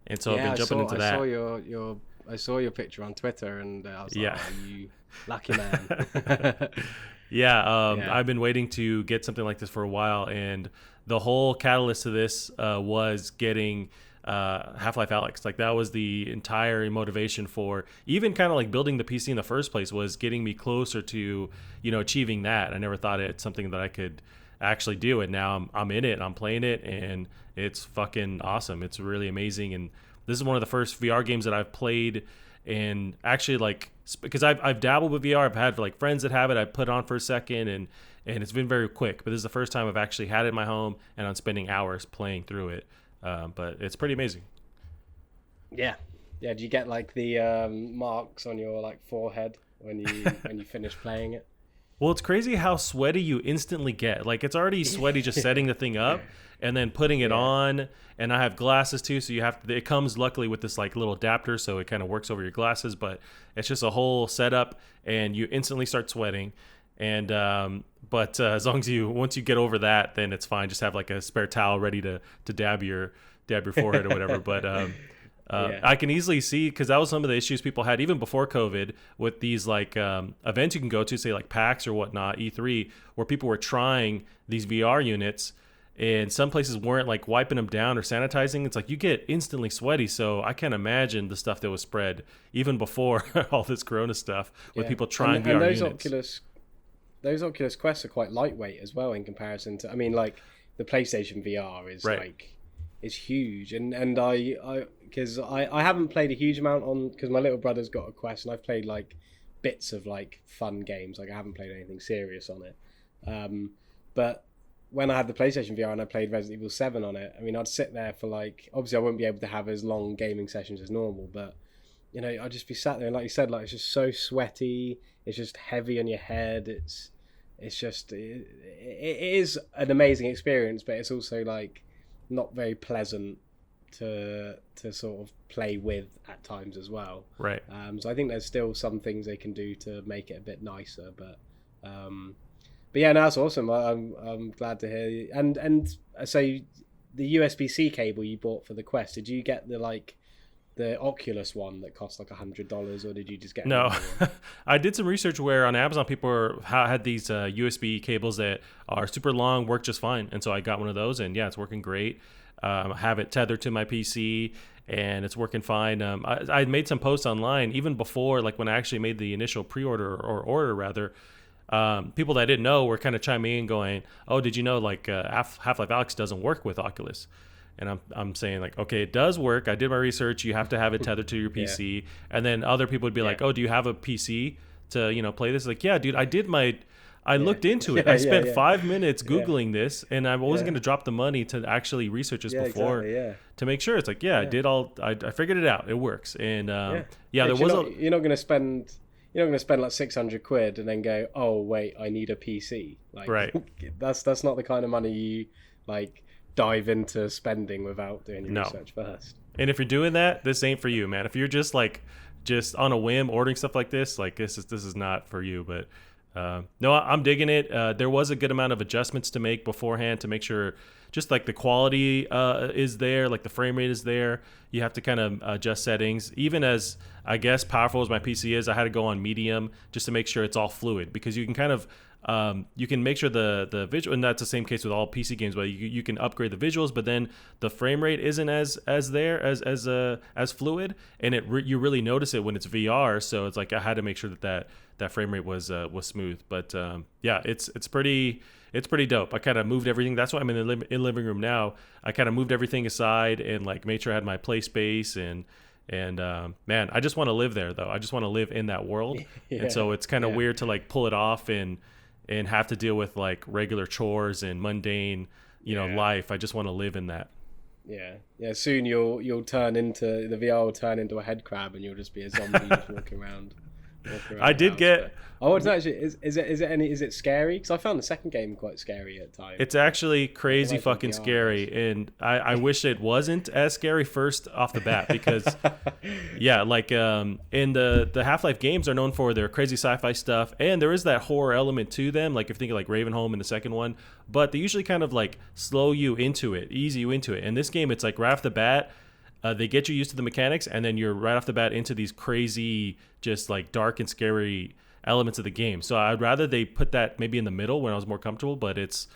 And so I've been jumping into that. I saw your picture on Twitter, and I was like, Yeah. "Oh, you lucky man." Yeah, Yeah, I've been waiting to get something like this for a while, and the whole catalyst to this was getting Half Life Alyx. Like that was the entire motivation for even kind of like building the PC in the first place, was getting me closer to achieving that. I never thought it's something that I could actually do, and now I'm in it, and I'm playing it, and it's fucking awesome. It's really amazing, and this is one of the first VR games that I've played, and actually like because I've dabbled with VR. I've had like friends that have it. I put it on for a second, and it's been very quick. But this is the first time I've actually had it in my home, and I'm spending hours playing through it. But it's pretty amazing. yeah, yeah. Do you get like the marks on your like forehead when you finish playing it? Well, it's crazy how sweaty you instantly get. Like it's already sweaty just setting the thing up and then putting it Yeah, on. And I have glasses too, so you have to. It comes luckily with this like little adapter, so it kind of works over your glasses. But it's just a whole setup, and you instantly start sweating. And but as long as once you get over that, then it's fine. Just have like a spare towel ready to dab your forehead or whatever. But yeah, I can easily see, because that was some of the issues people had even before COVID with these like events you can go to, say like PAX or whatnot, E3, where people were trying these VR units, and some places weren't like wiping them down or sanitizing. It's like you get instantly sweaty. So I can't imagine the stuff that was spread even before all this Corona stuff with yeah. people And trying VR units. Those Oculus Quests are quite lightweight as well in comparison to. I mean, like the PlayStation VR is Right. like is huge, and I because I haven't played a huge amount on, because my little brother's got a Quest, and I've played like bits of like fun games. Like I haven't played anything serious on it. But when I had the PlayStation VR and I played Resident Evil 7 on it, I mean, I'd sit there for like, obviously I wouldn't be able to have as long gaming sessions as normal, but I'd just be sat there, and like you said, like it's just so sweaty. It's just heavy on your head. It's just it is an amazing experience, but it's also like not very pleasant to sort of play with at times as well. Right. So I think there's still some things they can do to make it a bit nicer, but yeah, no, that's awesome. I'm glad to hear you. And so the USB-C cable you bought for the Quest, did you get the Oculus one that cost like $100, or did you just get a No, normal one? I did some research where on Amazon people had these USB cables that are super long, work just fine, and so I got one of those, and yeah, it's working great. I have it tethered to my PC, and it's working fine. I made some posts online even before, like when I actually made the initial pre-order or order rather. People that I didn't know were kind of chiming in, going, "Oh, did you know like Half Life Alyx doesn't work with Oculus?" And I'm saying like, okay, it does work. I did my research. You have to have it tethered to your Yeah, PC. And then other people would be yeah, like, oh, do you have a PC to play this? Like, yeah, dude, I yeah, looked into it. yeah, I yeah, spent yeah, 5 minutes yeah, Googling this, and I wasn't yeah, going to drop the money to actually research this yeah, before exactly, yeah, to make sure. It's like, yeah, I yeah, did all. I figured it out. It works. And yeah. yeah, Yeah, there 'cause was a you're not gonna spend like 600 quid and then go, oh wait, I need a PC. Like right. that's not the kind of money you like dive into spending without doing your No. research first. And if you're doing that, this ain't for you, man. If you're just on a whim ordering stuff like this, like this is not for you. But no, I'm digging it. There was a good amount of adjustments to make beforehand to make sure just like the quality is there, like the frame rate is there. You have to kind of adjust settings. Even as I guess powerful as my PC is, I had to go on medium just to make sure it's all fluid, because you can kind of you can make sure the visual, and that's the same case with all PC games, but you can upgrade the visuals, but then the frame rate isn't as fluid, and you really notice it when it's VR. So it's like I had to make sure that frame rate was smooth. But yeah, it's pretty dope. I kind of moved everything. That's why I'm in the living room now. I kind of moved everything aside and like made sure I had my play space, and man, I just want to live there though. I just want to live in that world. And Yeah, so it's kind of yeah, weird to like pull it off and have to deal with like regular chores and mundane, yeah, life. I just want to live in that. yeah, yeah. Soon you'll turn into the VR will turn into a head crab, and you'll just be a zombie just walking around I the did house. But get I want to actually is it scary? Because I found the second game quite scary at times. It's actually I can crazy imagine fucking VR is. scary, and I wish it wasn't as scary first off the bat, because yeah, like in the Half-Life games are known for their crazy sci-fi stuff, and there is that horror element to them, like if you think of like Ravenholm in the second one, but they usually kind of like slow you into it, ease you into it. In this game, it's like right off the bat, they get you used to the mechanics, and then you're right off the bat into these crazy, just like dark and scary elements of the game. So I'd rather they put that maybe in the middle when I was more comfortable, but it's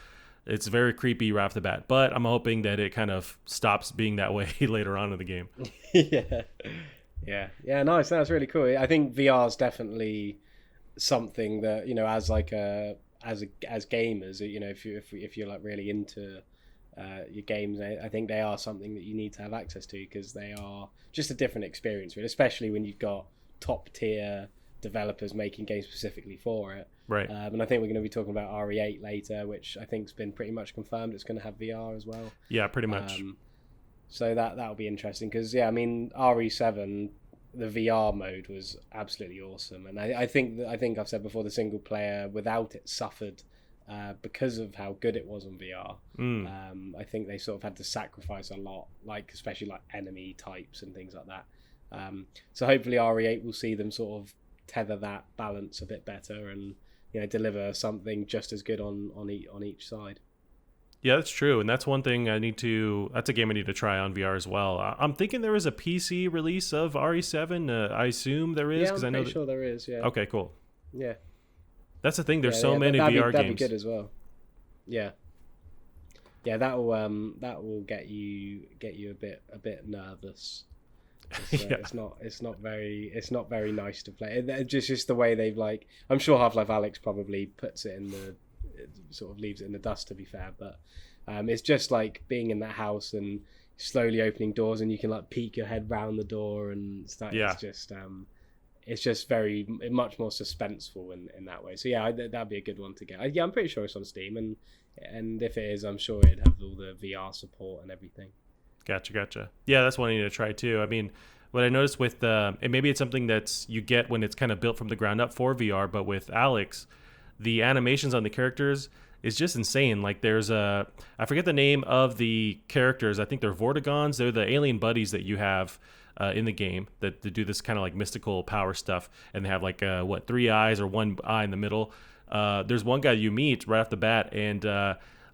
very creepy right off the bat. But I'm hoping that it kind of stops being that way later on in the game. Yeah, yeah. Nice. That's really cool. I think VR is definitely something that, you know, as like as gamers, you know, if you're like really into your games, I think they are something that you need to have access to, because they are just a different experience, really, especially when you've got top tier developers making games specifically for it. Right. And I think we're going to be talking about RE8 later, which I think's been pretty much confirmed it's going to have VR as well. Yeah, pretty much. So that'll be interesting, because yeah, I mean, RE7, the VR mode was absolutely awesome, and I think I've said before, the single player without it suffered because of how good it was on VR. I think they sort of had to sacrifice a lot, like especially like enemy types and things like that. So hopefully RE8 will see them sort of tether that balance a bit better, and, you know, deliver something just as good on each side. Yeah, that's true, and that's one thing that's a game I need to try on VR as well. I'm thinking there is a PC release of RE7. I assume there is, because I know sure there is. Yeah. Okay, cool. Yeah. That's the thing. There's so many VR games. That'd be good as well. Yeah. Yeah, that will get you a bit nervous. It's not very nice to play. Just the way they've, like, I'm sure Half Life Alyx probably puts it in the, it sort of leaves it in the dust, to be fair, but it's just like being in that house and slowly opening doors, and you can like peek your head round the door and stuff. Yeah. It's just very much more suspenseful in that way. So yeah, that'd be a good one to get. I'm pretty sure it's on Steam, and if it is, I'm sure it'd have all the VR support and everything. Gotcha. Yeah, that's one I need to try too. I mean, what I noticed with and maybe it's something that's you get when it's kind of built from the ground up for VR, but with Alyx, the animations on the characters is just insane. Like I forget the name of the characters. I think they're Vortigons. They're the alien buddies that you have in the game that do this kind of like mystical power stuff, and they have like 3 eyes or 1 eye in the middle. There's one guy you meet right off the bat, and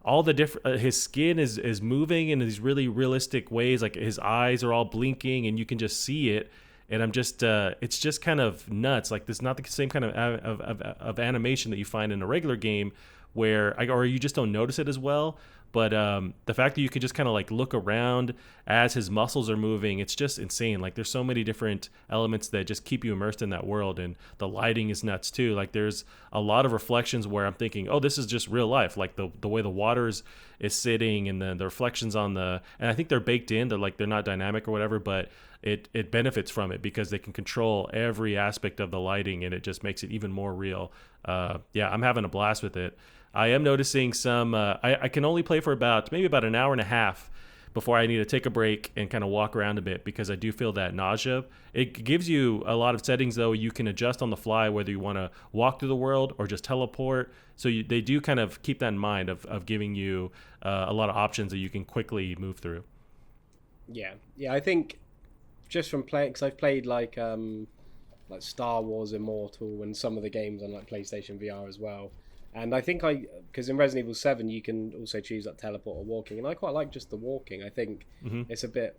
all the different his skin is moving in these really realistic ways. Like his eyes are all blinking, and you can just see it. And I'm just, it's just kind of nuts. Like, there's not the same kind of animation that you find in a regular game, or you just don't notice it as well. But the fact that you can just kind of like look around as his muscles are moving, it's just insane. Like, there's so many different elements that just keep you immersed in that world, and the lighting is nuts too. Like, there's a lot of reflections where I'm thinking, oh, this is just real life. Like the way the water is sitting, and the reflections on and I think they're baked in. They're not dynamic or whatever, but it benefits from it because they can control every aspect of the lighting, and it just makes it even more real. Yeah, I'm having a blast with it. I am noticing some, I can only play for maybe about an hour and a half before I need to take a break and kind of walk around a bit, because I do feel that nausea. It gives you a lot of settings, though. You can adjust on the fly whether you want to walk through the world or just teleport. So they do kind of keep that in mind of giving you a lot of options that you can quickly move through. Yeah, I think just from playing, because I've played like Star Wars Immortal and some of the games on like PlayStation VR as well. And I think because in Resident Evil 7 you can also choose like teleport or walking, and I quite like just the walking. I think it's a bit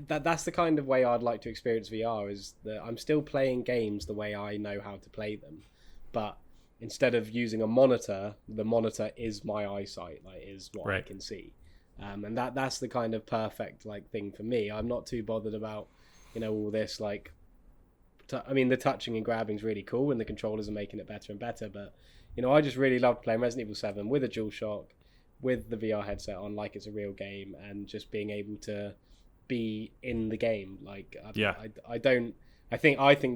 that's the kind of way I'd like to experience VR, is that I'm still playing games the way I know how to play them, but instead of using a monitor, the monitor is my eyesight, like is what right. I can see, and that's the kind of perfect like thing for me. I'm not too bothered about all this like. I mean, the touching and grabbing is really cool, and the controllers are making it better and better, but. I just really loved playing Resident Evil 7 with a DualShock, with the VR headset on, like it's a real game, and just being able to be in the game. Like, I think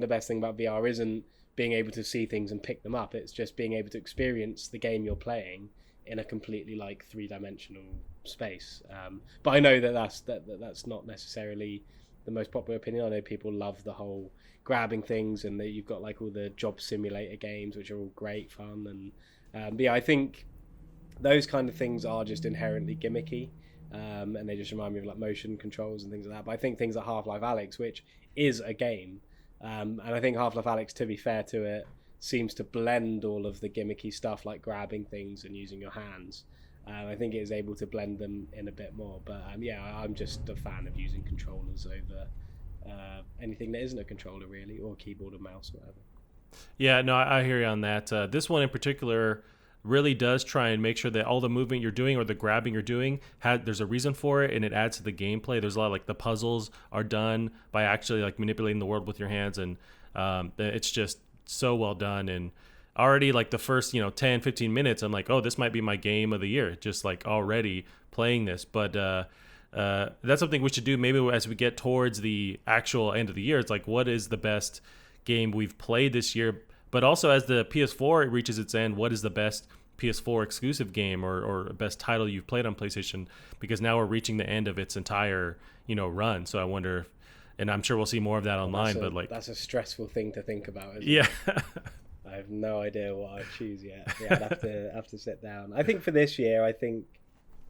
the best thing about VR isn't being able to see things and pick them up. It's just being able to experience the game you're playing in a completely like 3-dimensional space. But I know that's not necessarily the most popular opinion. I know people love the whole grabbing things, and that you've got like all the job simulator games, which are all great fun, and but yeah, I think those kind of things are just inherently gimmicky, and they just remind me of like motion controls and things like that. But I think things like Half Life Alyx, which is a game, and I think Half Life Alyx, to be fair to it, seems to blend all of the gimmicky stuff like grabbing things and using your hands, I think it is able to blend them in a bit more. But yeah, I'm just a fan of using controllers over anything that isn't a controller really, or keyboard or mouse or whatever. Yeah, no, I hear you on that. This one in particular really does try and make sure that all the movement you're doing or the grabbing you're doing there's a reason for it, and it adds to the gameplay. There's a lot of, like, the puzzles are done by actually like manipulating the world with your hands, and it's just so well done. And already, like, the first 10-15 minutes, I'm like, oh, this might be my game of the year, just like already playing this. But that's something we should do maybe as we get towards the actual end of the year. It's like, what is the best game we've played this year? But also, as the PS4 reaches its end, what is the best PS4 exclusive game or best title you've played on PlayStation? Because now we're reaching the end of its entire run. So I wonder, and I'm sure we'll see more of that online. But like, that's a stressful thing to think about, isn't yeah. it? I have no idea what I'd choose yet. Yeah, I'd have to sit down. I think for this year, I think